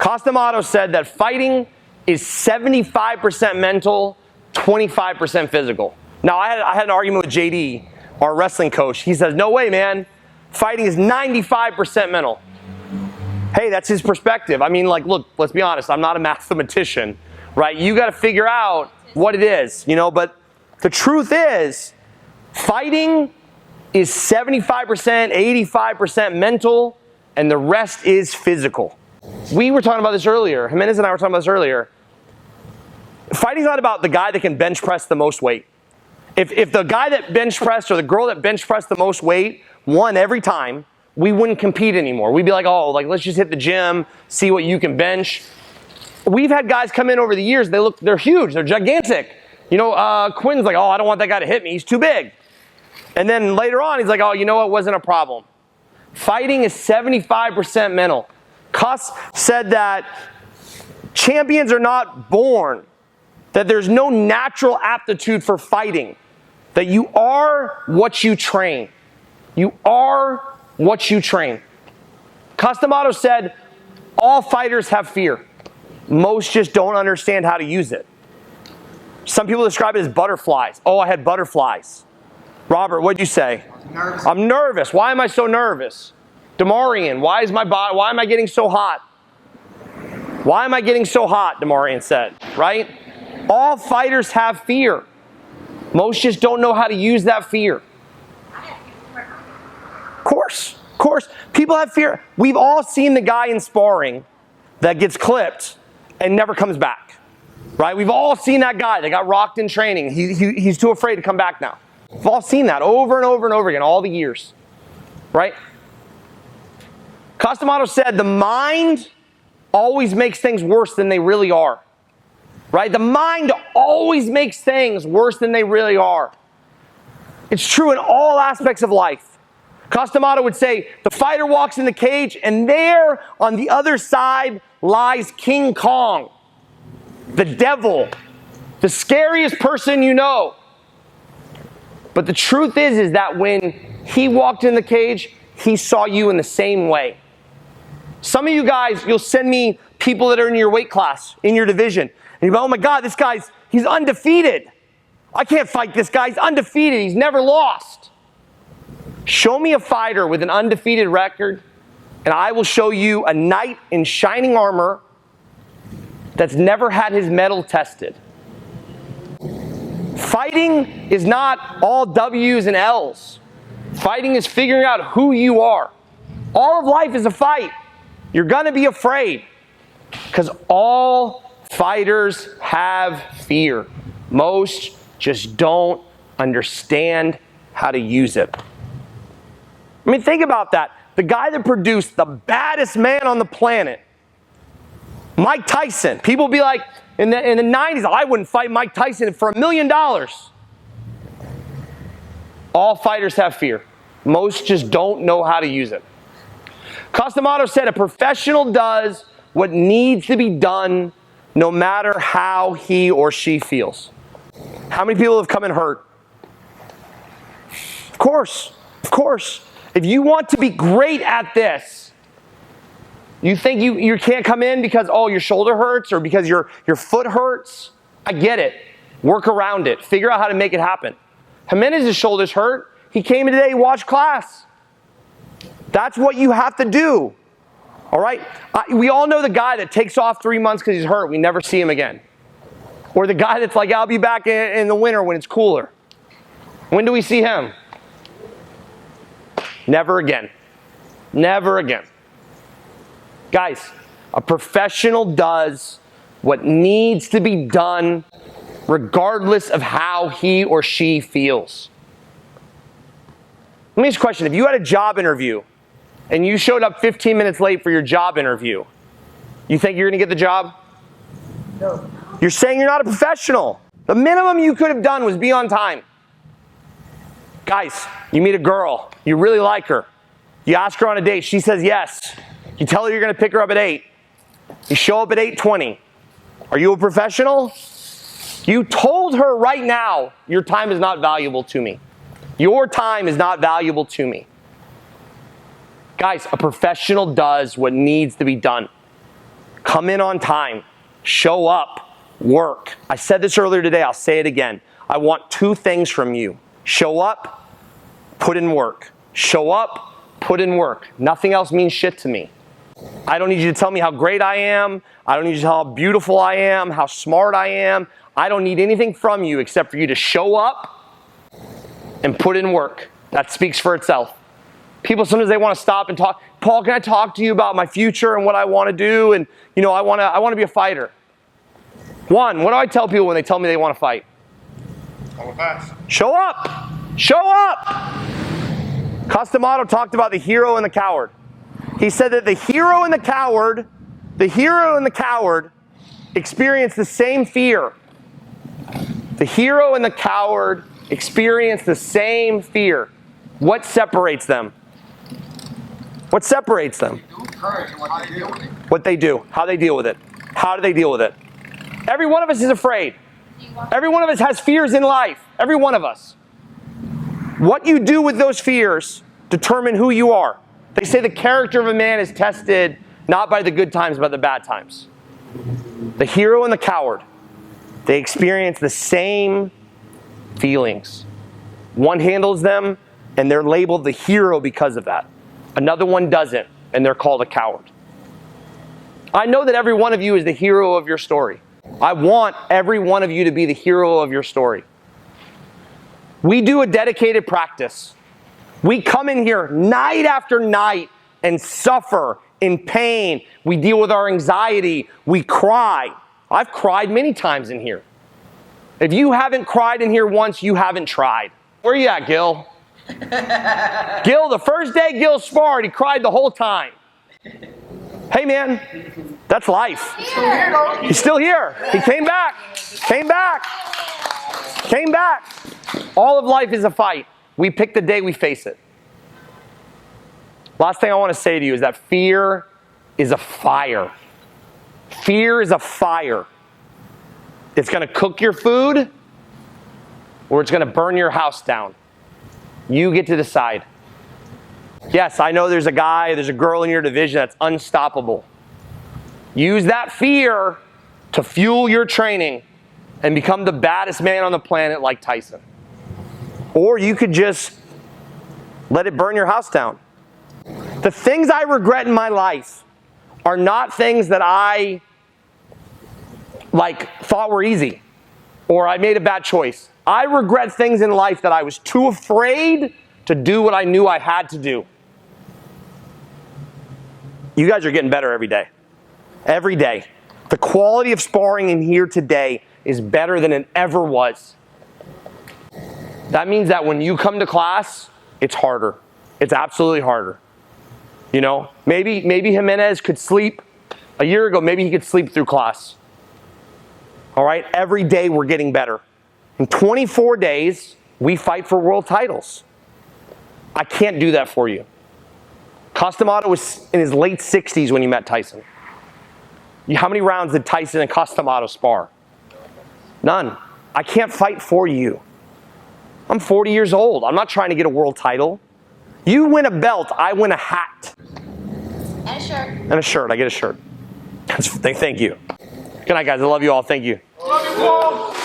Cus D'Amato said that fighting is 75% mental, 25% physical. Now, I had an argument with JD, our wrestling coach. He says, no way, man. Fighting is 95% mental. Hey, that's his perspective. I mean, like, look, let's be honest. I'm not a mathematician, right? You got to figure out what it is, you know. But the truth is, fighting is 75%, 85% mental, and the rest is physical. We were talking about this earlier. Jimenez and I were talking about this earlier. Fighting's not about the guy that can bench press the most weight. If the guy that bench pressed or the girl that bench pressed the most weight won every time, we wouldn't compete anymore. We'd be like, oh, like let's just hit the gym, see what you can bench. We've had guys come in over the years. They're huge. They're gigantic. You know, Quinn's like, oh, I don't want that guy to hit me. He's too big. And then later on, he's like, oh, you know what? It wasn't a problem. Fighting is 75% mental. Cus said that champions are not born, that there's no natural aptitude for fighting, that you are what you train. You are what you train. Cus D'Amato said, all fighters have fear. Most just don't understand how to use it. Some people describe it as butterflies. Oh, I had butterflies. Robert, what'd you say? I'm nervous. Why am I so nervous? Demarian, why am I getting so hot? Why am I getting so hot, Demarian said, right? All fighters have fear. Most just don't know how to use that fear. Of course. People have fear. We've all seen the guy in sparring that gets clipped and never comes back, right? We've all seen that guy that got rocked in training. He's too afraid to come back now. We've all seen that over and over and over again, all the years, right? Cus D'Amato said the mind always makes things worse than they really are, right? The mind always makes things worse than they really are. It's true in all aspects of life. Cus D'Amato would say, the fighter walks in the cage, and there on the other side lies King Kong, the devil, the scariest person you know. But the truth is that when he walked in the cage, he saw you in the same way. Some of you guys, you'll send me people that are in your weight class, in your division. And you go, oh my God, he's undefeated. I can't fight this guy. He's undefeated. He's never lost. Show me a fighter with an undefeated record, and I will show you a knight in shining armor that's never had his medal tested. Fighting is not all W's and L's. Fighting is figuring out who you are. All of life is a fight. You're going to be afraid because all fighters have fear. Most just don't understand how to use it. I mean, think about that. The guy that produced the baddest man on the planet, Mike Tyson. People be like, in the 90s, I wouldn't fight Mike Tyson for $1 million. All fighters have fear. Most just don't know how to use it. Cus D'Amato said a professional does what needs to be done no matter how he or she feels. How many people have come in hurt? Of course. If you want to be great at this, you think you can't come in because, oh, your shoulder hurts or because your foot hurts? I get it. Work around it. Figure out how to make it happen. Jimenez's shoulders hurt. He came in today, watched class. That's what you have to do. All right? We all know the guy that takes off 3 months because he's hurt. We never see him again. Or the guy that's like, I'll be back in the winter when it's cooler. When do we see him? Never again. Never again. Guys, a professional does what needs to be done regardless of how he or she feels. Let me ask you a question. If you had a job interview and you showed up 15 minutes late for your job interview, you think you're going to get the job? No. You're saying you're not a professional. The minimum you could have done was be on time. Guys, you meet a girl. You really like her. You ask her on a date. She says yes. You tell her you're going to pick her up at 8. You show up at 8:20. Are you a professional? You told her right now, your time is not valuable to me. Your time is not valuable to me. Guys, a professional does what needs to be done. Come in on time. Show up. Work. I said this earlier today. I'll say it again. I want 2 things from you. Show up, put in work. Show up, put in work. Nothing else means shit to me. I don't need you to tell me how great I am. I don't need you to tell how beautiful I am, how smart I am. I don't need anything from you except for you to show up and put in work. That speaks for itself. People, sometimes they want to stop and talk. Paul, can I talk to you about my future and what I want to do? And, you know, I want to be a fighter. One, what do I tell people when they tell me they want to fight? Show up. Show up. Cus D'Amato talked about the hero and the coward. He said that the hero and the coward experience the same fear. The hero and the coward experience the same fear. What separates them? What separates them? What they do. How they deal with it. How do they deal with it? Every one of us is afraid. Every one of us has fears in life. Every one of us. What you do with those fears determine who you are. They say the character of a man is tested not by the good times, but the bad times. The hero and the coward, they experience the same feelings. One handles them, and they're labeled the hero because of that. Another one doesn't, and they're called a coward. I know that every one of you is the hero of your story. I want every one of you to be the hero of your story. We do a dedicated practice. We come in here night after night and suffer in pain. We deal with our anxiety. We cry. I've cried many times in here. If you haven't cried in here once, you haven't tried. Where you at, Gil? Gil, the first day Gil sparred, he cried the whole time. Hey, man, that's life. He's still here. He came back. Came back. Came back. All of life is a fight. We pick the day we face it. Last thing I want to say to you is that fear is a fire. Fear is a fire. It's going to cook your food or it's going to burn your house down. You get to decide. Yes, I know there's a guy, there's a girl in your division that's unstoppable. Use that fear to fuel your training and become the baddest man on the planet like Tyson. Or you could just let it burn your house down. The things I regret in my life are not things that I thought were easy or I made a bad choice. I regret things in life that I was too afraid to do what I knew I had to do. You guys are getting better every day. Every day. The quality of sparring in here today is better than it ever was. That means that when you come to class, it's harder. It's absolutely harder. You know, maybe Jimenez could sleep a year ago. Maybe he could sleep through class. All right? Every day we're getting better. In 24 days, we fight for world titles. I can't do that for you. Cus D'Amato was in his late 60s when he met Tyson. How many rounds did Tyson and Cus D'Amato spar? None. I can't fight for you. I'm 40 years old. I'm not trying to get a world title. You win a belt, I win a hat. And a shirt. And a shirt. I get a shirt. Thank you. Good night, guys. I love you all. Thank you. Love you, Paul.